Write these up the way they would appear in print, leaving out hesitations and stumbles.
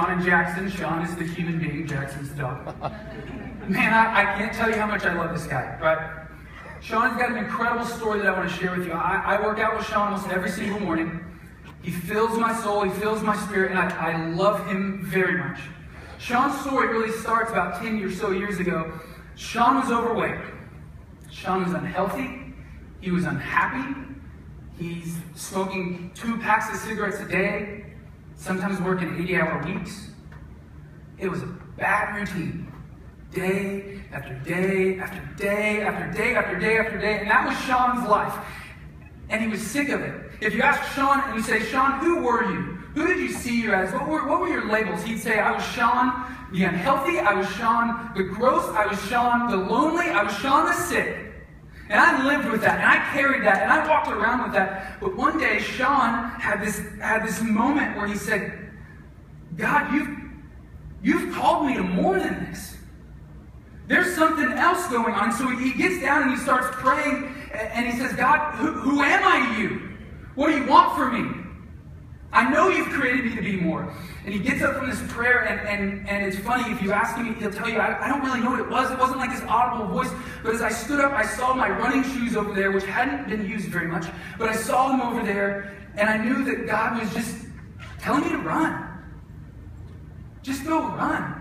Shawn and Jackson. Shawn is the human being, Jackson's the dog. Man, I can't tell you how much I love this guy, right? Shawn's got an incredible story that I want to share with you. I work out with Shawn almost every single morning. He fills my soul, he fills my spirit, and I love him very much. Shawn's story really starts about 10 or so years ago. Shawn was overweight. Shawn was unhealthy. He was unhappy. He's smoking 2 packs of cigarettes a day, sometimes working 80-hour weeks. It was a bad routine. Day after day after day after day after day after day. And that was Shawn's life. And he was sick of it. If you ask Shawn and you say, Shawn, who were you? Who did you see you as? What were your labels? He'd say, I was Shawn the unhealthy. I was Shawn the gross. I was Shawn the lonely. I was Shawn the sick. And I lived with that. And I carried that. And I walked around with that. But one day, Shawn had this moment where he said, God, you've called me to more than this. There's something else going on. So he gets down and he starts praying, and he says, God, who am I to you? What do you want from me? I know you've created me to be more. And he gets up from this prayer, and it's funny, if you ask him, he'll tell you, I don't really know what it was. It wasn't like this audible voice. But as I stood up, I saw my running shoes over there, which hadn't been used very much. But I saw them over there, and I knew that God was just telling me to run. Just go run.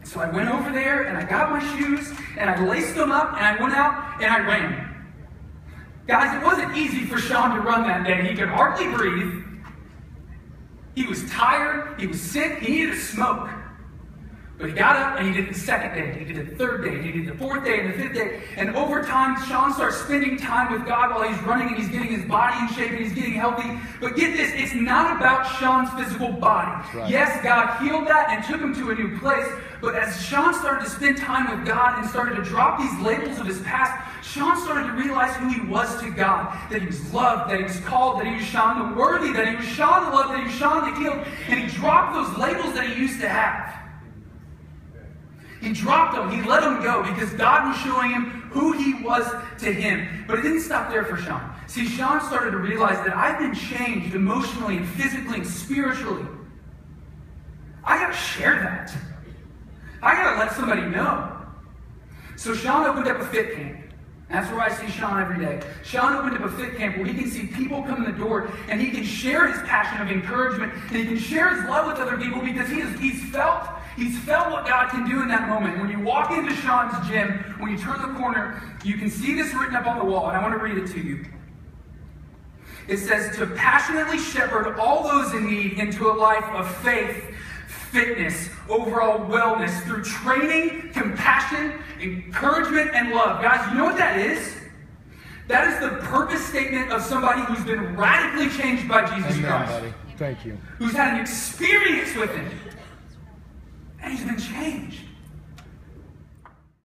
So I went over there, and I got my shoes, and I laced them up, and I went out, and I ran. Guys, it wasn't easy for Shawn to run that day. He could hardly breathe. He was tired. He was sick. He needed to smoke. But he got up, and he did the second day. He did the third day. He did the fourth day and the fifth day. And over time, Shawn starts spending time with God while he's running, and he's getting his body in shape, and he's getting healthy. But get this, it's not about Shawn's physical body. Right. Yes, God healed that and took him to a new place. But as Shawn started to spend time with God and started to drop these labels of his past, Shawn started to realize who he was to God. That he was loved, that he was called, that he was Shawn the worthy, that he was Shawn the loved, that he was Shawn the healed. And he dropped those labels that he used to have. He dropped them. He let them go because God was showing him who he was to him. But it didn't stop there for Shawn. See, Shawn started to realize that I've been changed emotionally and physically and spiritually. I got to share that. I got to let somebody know. So Shawn opened up a FitCamp. That's where I see Shawn every day. Shawn opened up a FitCamp where he can see people come in the door and he can share his passion of encouragement and he can share his love with other people because he's felt what God can do in that moment. When you walk into Shawn's gym, when you turn the corner, you can see this written up on the wall, and I want to read it to you. It says, to passionately shepherd all those in need into a life of faith, fitness, overall wellness, through training, compassion, encouragement, and love. Guys, you know what that is? That is the purpose statement of somebody who's been radically changed by Jesus Christ. Buddy. Thank you. Who's had an experience with Him. And he's been changed.